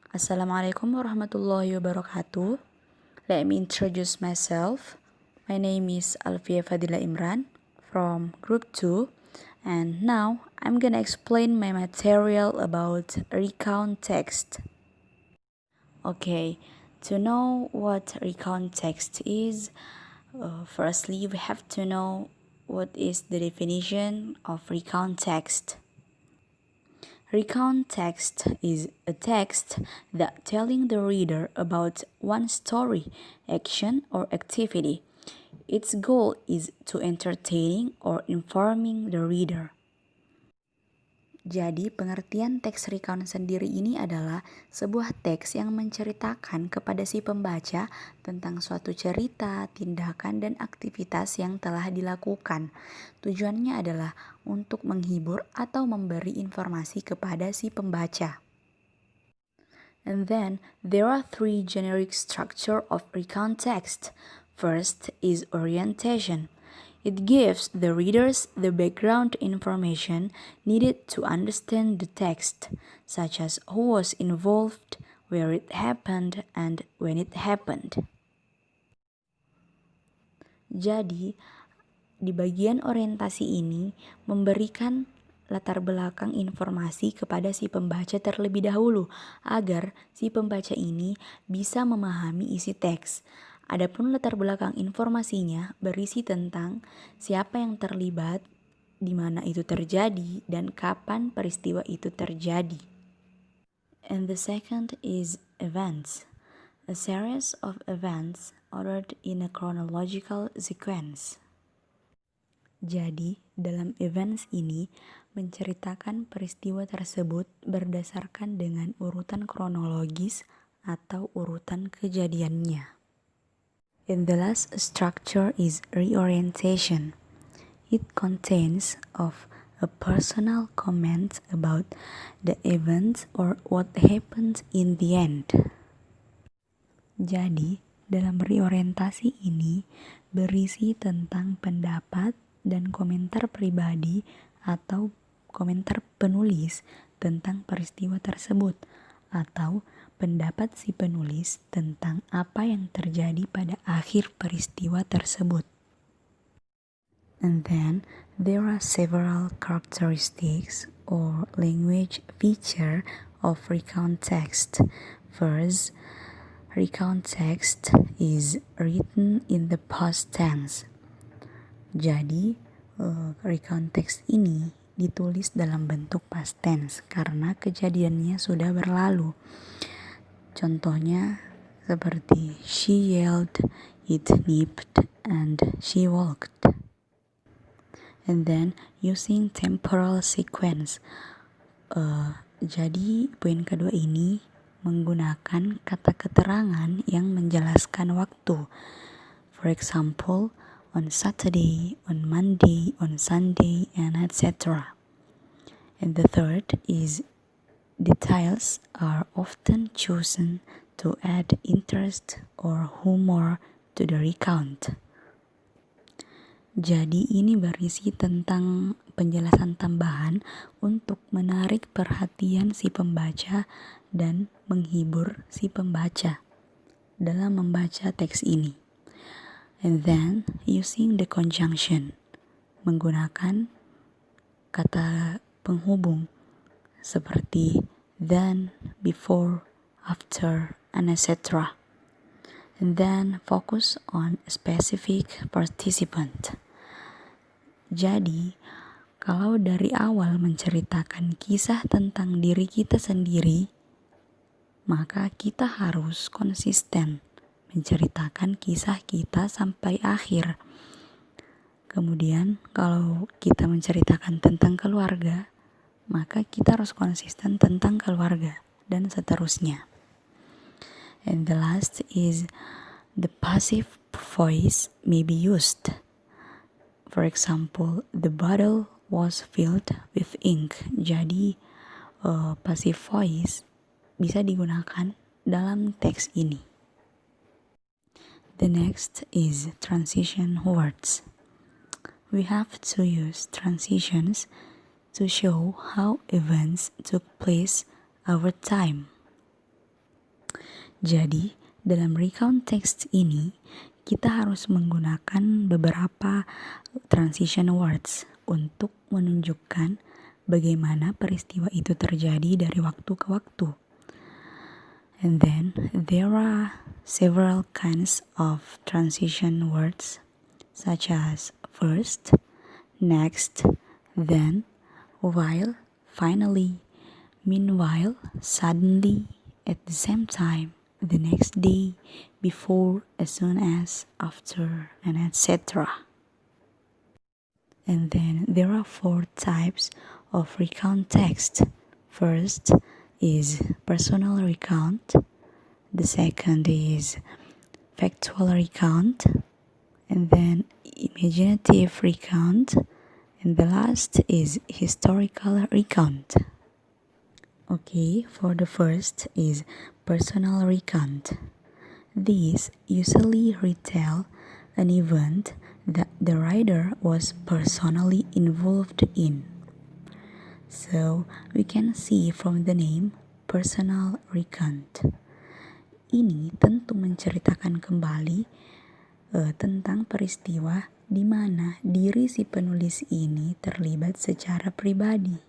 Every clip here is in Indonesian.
Assalamualaikum warahmatullahi wabarakatuh. Let me introduce myself. My name is Alfia Fadila Imran from Group 2, and now I'm gonna explain my material about recount text. Okay, to know what recount text is, firstly we have to know what is the definition of recount text. Recount text is a text that telling the reader about one story, action, or activity. Its goal is to entertaining or informing the reader. Jadi, pengertian teks recount sendiri ini adalah sebuah teks yang menceritakan kepada si pembaca tentang suatu cerita, tindakan, dan aktivitas yang telah dilakukan. Tujuannya adalah untuk menghibur atau memberi informasi kepada si pembaca. And then, there are three generic structure of recount text. First is orientation. It gives the readers the background information needed to understand the text, such as who was involved, where it happened, and when it happened. Jadi, di bagian orientasi ini memberikan latar belakang informasi kepada si pembaca terlebih dahulu agar si pembaca ini bisa memahami isi teks. Adapun latar belakang informasinya berisi tentang siapa yang terlibat, di mana itu terjadi, dan kapan peristiwa itu terjadi. And the second is events, a series of events ordered in a chronological sequence. Jadi, dalam events ini menceritakan peristiwa tersebut berdasarkan dengan urutan kronologis atau urutan kejadiannya. And the last structure is reorientation. It contains of a personal comment about the event or what happened in the end. Jadi, dalam reorientasi ini berisi tentang pendapat dan komentar pribadi atau komentar penulis tentang peristiwa tersebut atau pendapat si penulis tentang apa yang terjadi pada akhir peristiwa tersebut. And then there are several characteristics or language feature of recount text. First, recount text is written in the past tense. Jadi, recount text ini ditulis dalam bentuk past tense karena kejadiannya sudah berlalu. Contohnya seperti she yelled, it nipped, and she walked. And then using temporal sequence. Jadi poin kedua ini menggunakan kata keterangan yang menjelaskan waktu. For example, on Saturday, on Monday, on Sunday, and etc. And the third is details are often chosen to add interest or humor to the recount. Jadi ini berisi tentang penjelasan tambahan untuk menarik perhatian si pembaca dan menghibur si pembaca dalam membaca teks ini. And then using the conjunction, menggunakan kata penghubung seperti then, before, after, and etc. And then focus on a specific participant. Jadi, kalau dari awal menceritakan kisah tentang diri kita sendiri, maka kita harus konsisten menceritakan kisah kita sampai akhir. Kemudian, kalau kita menceritakan tentang keluarga, maka kita harus konsisten tentang keluarga, dan seterusnya. And the last is the passive voice may be used. For example, the bottle was filled with ink. Jadi, passive voice bisa digunakan dalam teks ini. The next is transition words. We have to use transitions to show how events took place over time. Jadi, dalam recount text ini, kita harus menggunakan beberapa transition words untuk menunjukkan bagaimana peristiwa itu terjadi dari waktu ke waktu. And then, there are several kinds of transition words, such as first, next, then, while, finally, meanwhile, suddenly, at the same time, the next day, before, as soon as, after, and etc. And then there are 4 types of recount text. First is personal recount. The second is factual recount. And then imaginative recount. And the last is historical recount. Okay, for the first is personal recount. These usually retell an event that the writer was personally involved in. So, we can see from the name personal recount. Ini tentu menceritakan kembali tentang peristiwa di mana diri si penulis ini terlibat secara pribadi.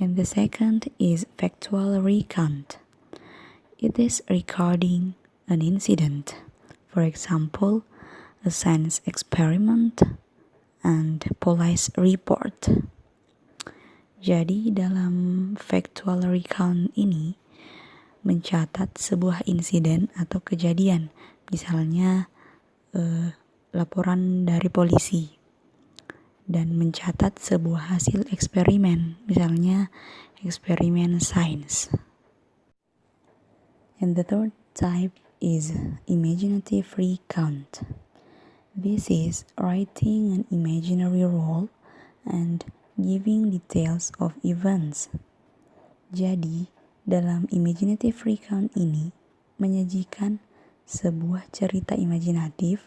And the second is factual recount. It is recording an incident, for example, a science experiment and police report. Jadi dalam factual recount ini mencatat sebuah insiden atau kejadian, misalnya laporan dari polisi, dan mencatat sebuah hasil eksperimen, misalnya eksperimen sains. And the third type is imaginative recount. This is writing an imaginary role and giving details of events. Jadi, dalam imaginative recount ini menyajikan sebuah cerita imajinatif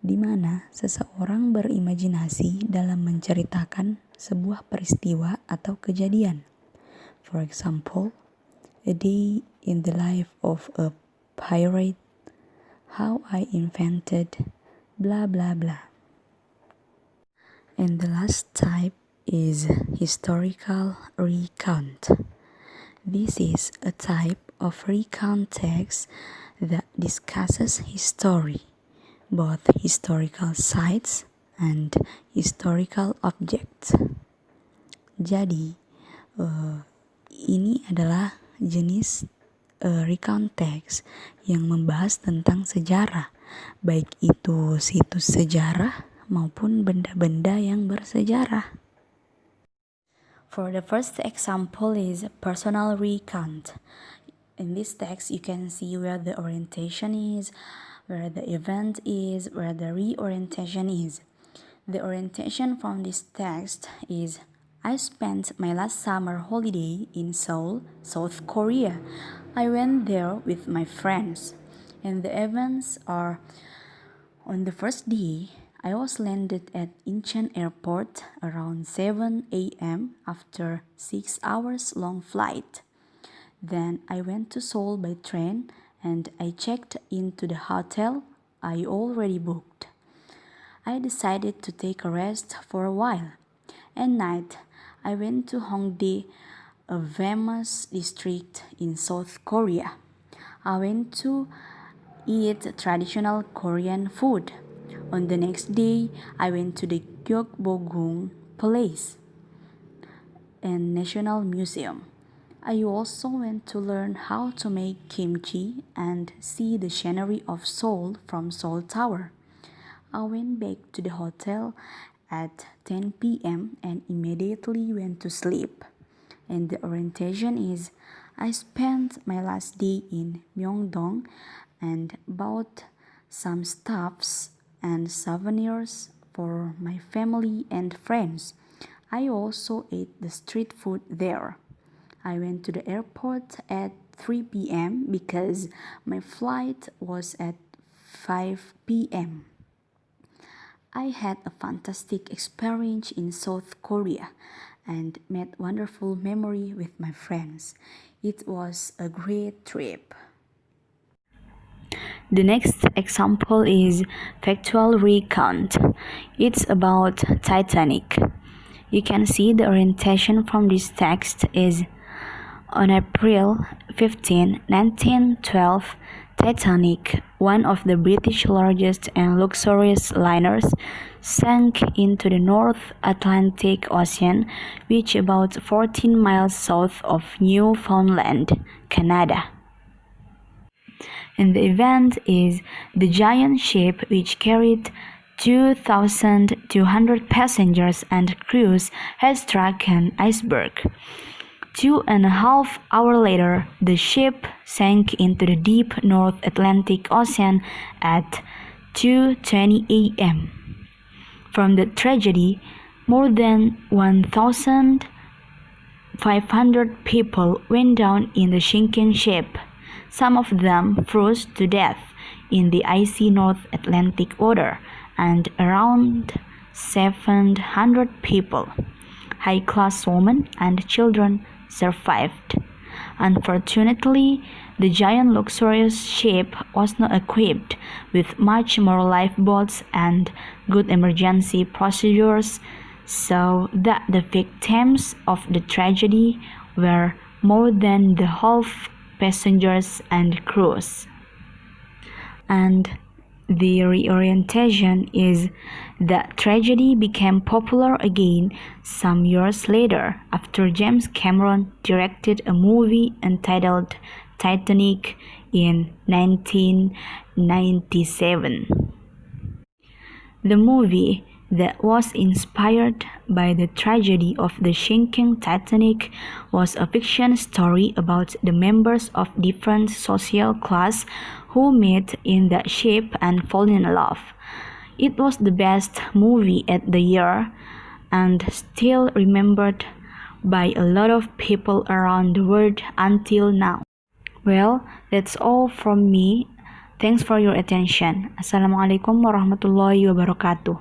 di mana seseorang berimajinasi dalam menceritakan sebuah peristiwa atau kejadian. For example, a day in the life of a pirate, how I invented, blah blah blah. And the last type is historical recount. This is a type of recount text that discusses history, both historical sites and historical objects. Jadi, ini adalah jenis recount text yang membahas tentang sejarah, baik itu situs sejarah maupun benda-benda yang bersejarah. For the first example is personal recount. In this text, you can see where the orientation is, where the event is, where the reorientation is. The orientation from this text is, I spent my last summer holiday in Seoul, South Korea. I went there with my friends. And the events are, on the first day, I was landed at Incheon Airport around 7 a.m. after 6 hours long flight. Then I went to Seoul by train and I checked into the hotel I already booked. I decided to take a rest for a while. At night, I went to Hongdae, a famous district in South Korea. I went to eat traditional Korean food. On the next day, I went to the Gyeokbogung Palace and National Museum. I also went to learn how to make kimchi and see the scenery of Seoul from Seoul Tower. I went back to the hotel at 10 p.m. and immediately went to sleep. And the orientation is, I spent my last day in Myeongdong and bought some stuffs and souvenirs for my family and friends. I also ate the street food there. I went to the airport at 3 p.m. because my flight was at 5 p.m. I had a fantastic experience in South Korea and made wonderful memory with my friends. It was a great trip. The next example is factual recount. It's about Titanic. You can see the orientation from this text is on April 15, 1912, Titanic, one of the British largest and luxurious liners, sank into the North Atlantic Ocean, which about 14 miles south of Newfoundland, Canada. And the event is the giant ship which carried 2,200 passengers and crews has struck an iceberg. 2.5 hours later, the ship sank into the deep North Atlantic Ocean at 2:20 a.m. From the tragedy, more than 1,500 people went down in the sinking ship. Some of them froze to death in the icy North Atlantic water, and around 700 people, high-class women and children, survived. Unfortunately, the giant luxurious ship was not equipped with much more lifeboats and good emergency procedures, so that the victims of the tragedy were more than the half passengers and crews. And the reorientation is that tragedy became popular again some years later after James Cameron directed a movie entitled Titanic in 1997. The movie that was inspired by the tragedy of the sinking Titanic was a fiction story about the members of different social class who met in that ship and fall in love. It was the best movie at the year and still remembered by a lot of people around the world until now. Well, that's all from me. Thanks for your attention. Assalamualaikum warahmatullahi wabarakatuh.